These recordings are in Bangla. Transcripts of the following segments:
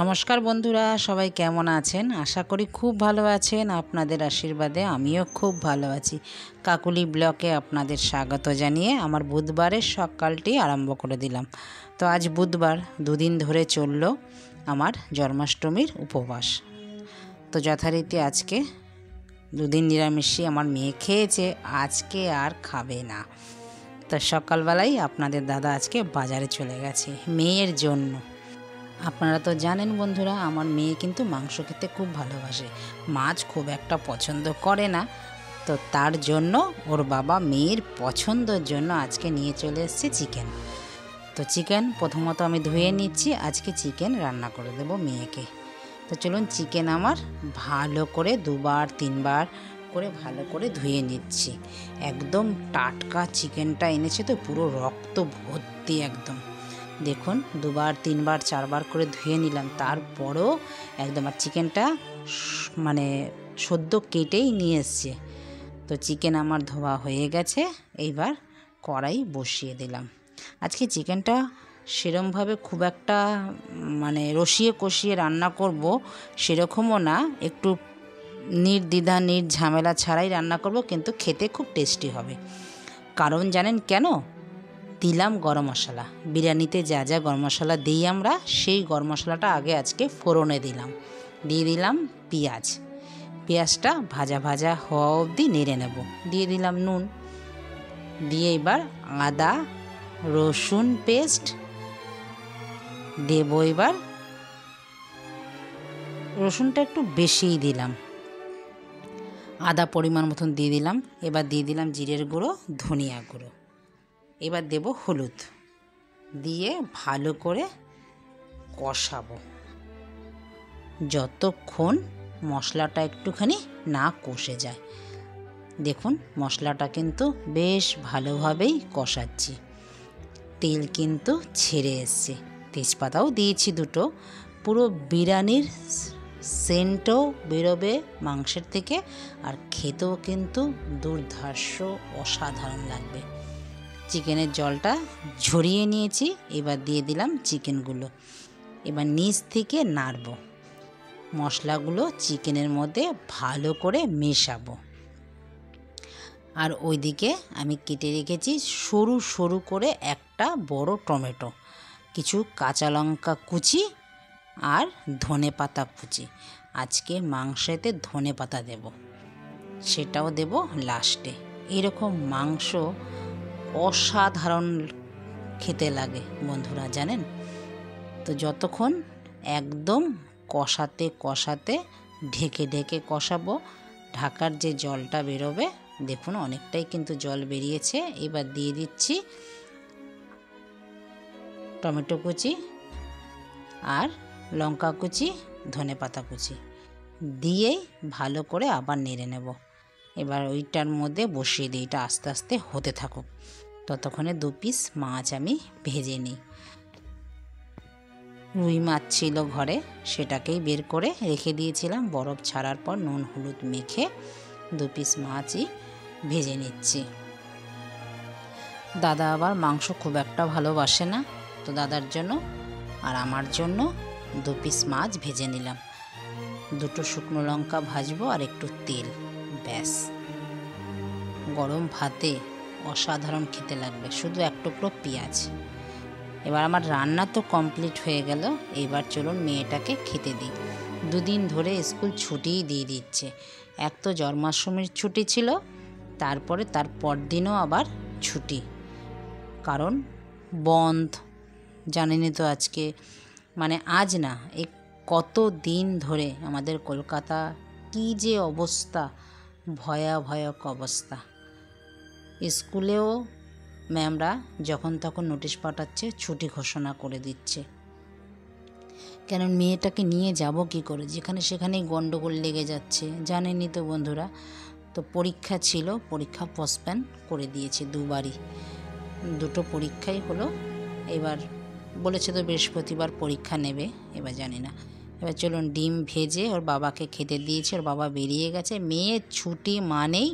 নমস্কার বন্ধুরা, সবাই কেমন আছেন? আশা করি খুব ভালো আছেন। আপনাদের আশীর্বাদে আমিও খুব ভালো আছি। কাকুলি ব্লকে আপনাদের স্বাগত জানিয়ে আমার বুধবারের সকালটি আরম্ভ করে দিলাম। তো আজ বুধবার, দুদিন ধরে চলল আমার জন্মাষ্টমীর উপবাস। তো যথারীতি আজকে দুদিন নিরামিষই আমার মেয়ে খেয়েছে, আজকে আর খাবে না। তো সকালবেলাই আপনাদের দাদা আজকে বাজারে চলে গেছে মেয়ের জন্য। আপনারা তো জানেন বন্ধুরা, আমার মেয়ে কিন্তু মাংস খেতে খুব ভালোবাসে, মাছ খুব একটা পছন্দ করে না। তো তার জন্য ওর বাবা মেয়ের পছন্দের জন্য আজকে নিয়ে চলে এসেছে চিকেন। তো চিকেন প্রথমত আমি ধুয়ে নিচ্ছি, আজকে চিকেন রান্না করে দেবো মেয়েকে। তো চলুন, চিকেন আমার ভালো করে 2-3 বার করে ভালো করে ধুয়ে নিচ্ছি। একদম টাটকা চিকেনটা এনেছে, তো পুরো রক্ত ভর্তি একদম। দেখুন, 2-3-4 বার করে ধুয়ে নিলাম, তারপরও একদম। আর চিকেনটা মানে সদ্য কেটেই নিয়ে এসছে। তো চিকেন আমার ধোয়া হয়ে গেছে, এইবার কড়াই বসিয়ে দিলাম। আজকে চিকেনটা সেরমভাবে খুব একটা রসিয়ে কষিয়ে রান্না করব সেরকমও না, একটু নির্দ্বিধা ঝামেলা ছাড়াই রান্না করব, কিন্তু খেতে খুব টেস্টি হবে। কারণ জানেন কেন? দিলাম গরম মশলা। বিরিয়ানিতে যা যা গরম মশলা দিই আমরা, সেই গরম মশলাটা আগে আজকে ফোড়নে দিলাম। দিয়ে দিলাম পেঁয়াজটা ভাজা ভাজা হওয়া অবধি নেড়ে নেব। দিয়ে দিলাম নুন, দিয়ে এবার আদা রসুন পেস্ট দেব। এবার রসুনটা একটু বেশিই দিলাম, আদা পরিমাণ মতন দিয়ে দিলাম। এবার দিয়ে দিলাম জিরের গুঁড়ো, ধনিয়া গুঁড়ো। এবার দেব হলুদ, দিয়ে ভালো করে কষাবো যতক্ষণ মশলাটা একটুখানি না কষে যায়। দেখুন, মশলাটা কিন্তু বেশ ভালোভাবেই কষাচ্ছি, তেল কিন্তু ছেড়ে এসছে, তেজপাতাও দিয়েছি 2টো। পুরো বিরিয়ানির সেন্টও বেরোবে মাংসের থেকে, আর খেতেও কিন্তু দুর্ধর্ষ অসাধারণ লাগবে। চিকেনের জলটা ঝরিয়ে নিয়েছি, এবার দিয়ে দিলাম চিকেনগুলো। এবার নিচ থেকে নাড়ব, মশলাগুলো চিকেনের মধ্যে ভালো করে মেশাবো। আর ওইদিকে আমি কেটে রেখেছি সরু সরু করে একটা বড় টমেটো, কিছু কাঁচা লঙ্কা কুচি আর ধনেপাতা কুচি। আজকে মাংসেতে ধনেপাতা দেব, সেটাও দেব লাস্টে। এরকম মাংস অসাধারণ খেতে লাগে বন্ধুরা, জানেন তো। যতক্ষণ একদম কষাতে কষাতে ঢেকে ঢেকে কষাবো, ঢাকার যে জলটা বেরোবে, দেখুন অনেকটাই কিন্তু জল বেরিয়েছে। এবার দিয়ে দিচ্ছি টমেটো কুচি আর লঙ্কা কুচি, ধনেপাতা কুচি, দিয়েই ভালো করে আবার নেড়ে নেব। এবার ওইটার মধ্যে বসিয়ে দিই, এটা আস্তে আস্তে হতে থাকুক। ততক্ষণে 2 পিস মাছ আমি ভেজে নিই। রুই মাছ ছিল ঘরে, সেটাকেই বের করে রেখে দিয়েছিলাম, বরফ ছাড়ার পর নুন হলুদ মেখে 2 পিস মাছই ভেজে নিচ্ছি। দাদা আবার মাংস খুব একটা ভালোবাসে না, তো দাদার জন্য আর আমার জন্য 2 পিস মাছ ভেজে নিলাম। 2টো শুকনো লঙ্কা ভাজবো আর একটু তেল, ব্যাস। গরম ভাতে অসাধারণ খেতে লাগবে, শুধু 1 টুকরো পেঁয়াজ। এবার আমার রান্না তো কমপ্লিট হয়ে গেল, এবার চলুন মেয়েটাকে খেতে দিই। 2 দিন ধরে স্কুল ছুটিই দিয়ে দিচ্ছে। এক তো জন্মাষ্টমীর ছুটি ছিল, তারপরে তার পরদিনও আবার ছুটি, কারণ বন্ধ। জানেনই তো আজকে আজ না, এই কত দিন ধরে আমাদের কলকাতা কী যে অবস্থা, ভয়াবহ অবস্থা। স্কুলেও ম্যামরা যখন তখন নোটিশ পাঠাচ্ছে, ছুটি ঘোষণা করে দিচ্ছে। কেন মেয়েটাকে নিয়ে যাব কি করে? যেখানে সেখানেই গন্ডগোল লেগে যাচ্ছে, জানেনই তো বন্ধুরা। তো পরীক্ষা ছিল, পরীক্ষা পোস্টপোন করে দিয়েছে 2বারই। 2টো পরীক্ষাই হলো। এবার বলেছে তো বৃহস্পতিবার পরীক্ষা নেবে, এবার জানি না। এবার চলুন, ডিম ভেজে ওর বাবাকে খেতে দিয়েছে, ওর বাবা বেরিয়ে গেছে। মেয়ের ছুটি মানেই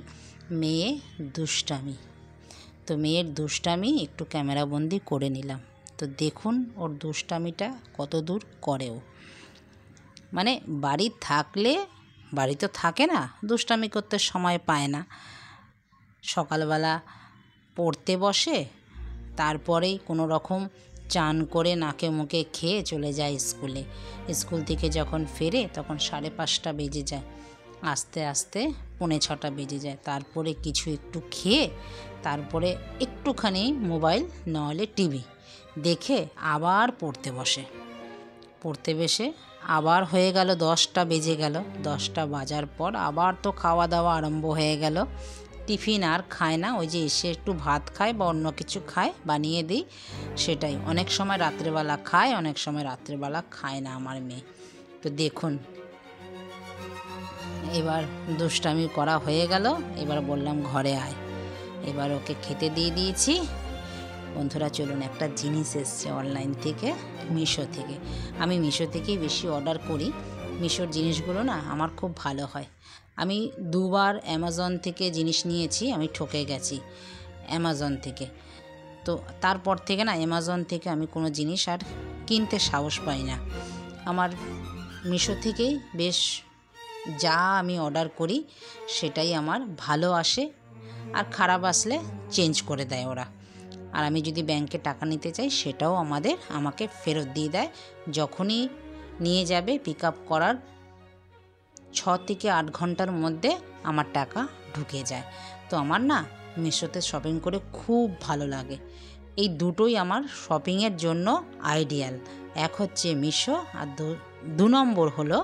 মেয়ে দুষ্টামি। তো মেয়ের দুষ্টামি একটু ক্যামেরাবন্দি করে নিলাম। তো দেখুন ওর দুষ্টামিটা কত দূর করেও। মানে বাড়ি থাকলে, বাড়ি তো থাকে না, দুষ্টামি করতে সময় পায় না। সকালবেলা পড়তে বসে, তারপরেই কোনো রকম চান করে নাকে মুখে খেয়ে চলে যায় স্কুলে। স্কুল থেকে যখন ফেরে তখন 5:30 বেজে যায়, আস্তে আস্তে 5:45 বেজে যায়। তারপরে কিছু একটু খেয়ে তারপরে একটুখানি মোবাইল নাহলে টিভি দেখে আবার পড়তে বসে। পড়তে বসে আবার হয়ে গেল 10টা বেজে গেল। 10টা বাজার পর আবার তো খাওয়া দাওয়া আরম্ভ হয়ে গেল। টিফিন আর খায় না, ওই যে এসে একটু ভাত খায় বা অন্য কিছু খায়, বানিয়ে দিই সেটাই। অনেক সময় রাত্রেবেলা খায়, অনেক সময় রাত্রেবেলা খায় না আমার মেয়ে। তো দেখুন, এবার দুষ্টামি করা হয়ে গেল। এবার বললাম ঘরে আয়। এবার ওকে খেতে দিয়ে দিয়েছি। বন্ধুরা চলুন, একটা জিনিস এসছে অনলাইন থেকে, মিশো থেকে। আমি মিশো থেকেই বেশি অর্ডার করি। মিশোর জিনিসগুলো না আমার খুব ভালো হয়। আমি 2বার অ্যামাজন থেকে জিনিস নিয়েছি, আমি ঠকে গেছি অ্যামাজন থেকে। তো তারপর থেকে না অ্যামাজন থেকে আমি কোনো জিনিস আর কিনতে সাহস পাই না। আমার মিশো থেকেই বেশ যা আমি অর্ডার করি সেটাই আমার ভালো আসে, আর খারাপ আসলে চেঞ্জ করে দেয় ওরা। আর আমি যদি ব্যাংকে টাকা নিতে চাই সেটাও আমাকে ফেরত দিয়ে দেয়। যখনই নিয়ে যাবে পিক আপ করার 6 থেকে 8 ঘন্টার মধ্যে আমার টাকা ঢুকে যায়। তো আমার না মিশোতে শপিং করে খুব ভালো লাগে। এই দুটোই আমার শপিংয়ের জন্য আইডিয়াল। এক হচ্ছে মিশো, আর 2 নম্বর হলো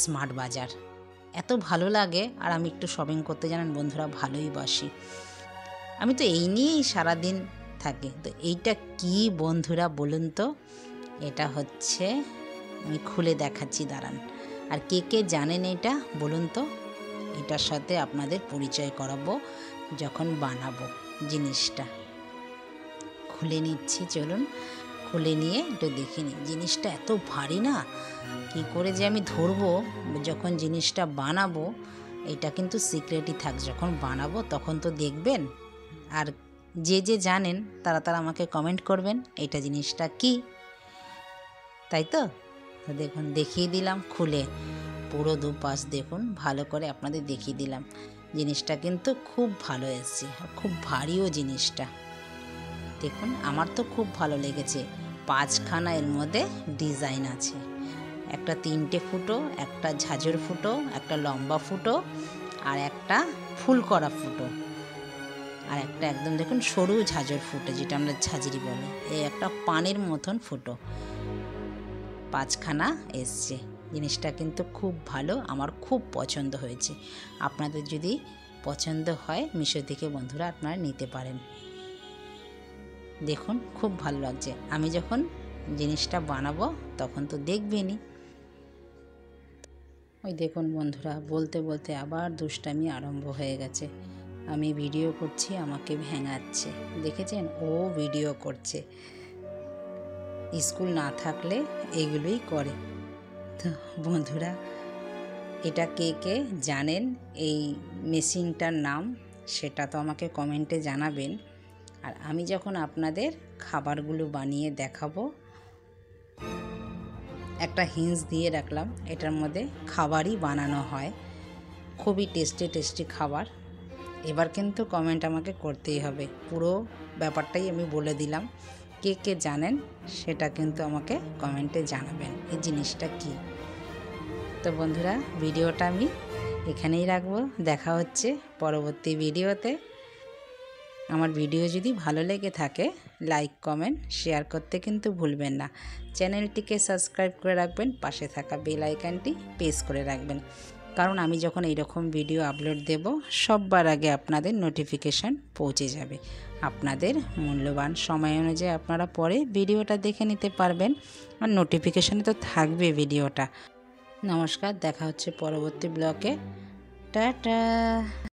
স্মার্ট বাজার। এত ভালো লাগে, আর আমি একটু শপিং করতে জানেন বন্ধুরা ভালোই বাসি। আমি তো এই নিয়েই সারাদিন থাকি। তো এইটা কি বন্ধুরা বলুন তো? এটা হচ্ছে, আমি খুলে দেখাচ্ছি দাঁড়ান। আর কে কে জানেন এটা বলুন তো? এটার সাথে আপনাদের পরিচয় করাবো যখন বানাবো। জিনিসটা খুলে নিচ্ছি, চলুন খুলে নিয়ে একটু দেখে নিই। জিনিসটা এত ভারী না, কি করে যে আমি ধরবো যখন জিনিসটা বানাবো। এটা কিন্তু সিক্রেটই থাক, যখন বানাবো তখন তো দেখবেন। আর যে জানেন তারা আমাকে কমেন্ট করবেন এটা জিনিসটা কি, তাই তো? দেখুন দেখিয়ে দিলাম খুলে, পুরো দুপাশ দেখুন ভালো করে আপনাদের দেখিয়ে দিলাম। জিনিসটা কিন্তু খুব ভালো এসেছে, আর খুব ভারীও জিনিসটা। দেখুন আমার তো খুব ভালো লেগেছে। 5খানা এর মধ্যে ডিজাইন আছে, একটা 3টে ফুটো, একটা ঝাঁঝর ফুটো, একটা লম্বা ফুটো, আর একটা ফুল করা ফুটো, আর একটা একদম দেখুন সরু ঝাঁঝর ফুটো, যেটা আমরা ঝাঁঝরি বলি। এই একটা পানের মতন ফুটো, 5খানা এসছে। জিনিসটা কিন্তু খুব ভালো, আমার খুব পছন্দ হয়েছে। আপনাদের যদি পছন্দ হয় মিশো থেকে বন্ধুরা আপনারা নিতে পারেন। দেখুন খুব ভালো লাগছে। আমি যখন জিনিসটা বানাবো তখন তো দেখবেনই। ওই দেখুন বন্ধুরা, বলতে বলতে আবার দুষ্টামি আরম্ভ হয়ে গেছে। আমি ভিডিও করছি, আমাকে ভেঙাচ্ছে। দেখেছেন, ও ভিডিও করছে। স্কুল না থাকলে এগুলোই করে। তো বন্ধুরা, এটা কে কে জানেন এই মেশিনটার নাম, সেটা তো আমাকে কমেন্টে জানাবেন। আর আমি যখন আপনাদের খাবারগুলো বানিয়ে দেখাবো, একটা হিন্স দিয়ে রাখলাম, এটার মধ্যে খাবারই বানানো হয়, খুবই টেস্টি খাবার। এবার কিন্তু কমেন্ট আমাকে করতেই হবে, পুরো ব্যাপারটাই আমি বলে দিলাম। কে কে জানেন সেটা কিন্তু আমাকে কমেন্টে জানাবেন এই জিনিসটা কি। তো বন্ধুরা, ভিডিওটা আমি এখানেই রাখবো। দেখা হচ্ছে পরবর্তী ভিডিওতে। আমার ভিডিও যদি ভালো লেগে থাকে লাইক কমেন্ট শেয়ার করতে কিন্তু ভুলবেন না। চ্যানেলটিকে সাবস্ক্রাইব করে রাখবেন, পাশে থাকা বেল আইকনটি প্রেস করে রাখবেন, কারণ আমি যখন এইরকম ভিডিও আপলোড দেব সবার আগে আপনাদের নোটিফিকেশান পৌঁছে যাবে। আপনাদের মূল্যবান সময় অনুযায়ী আপনারা পরে ভিডিওটা দেখে নিতে পারবেন, আর নোটিফিকেশানে তো থাকবে ভিডিওটা। নমস্কার, দেখা হচ্ছে পরবর্তী ব্লগে। টাটা।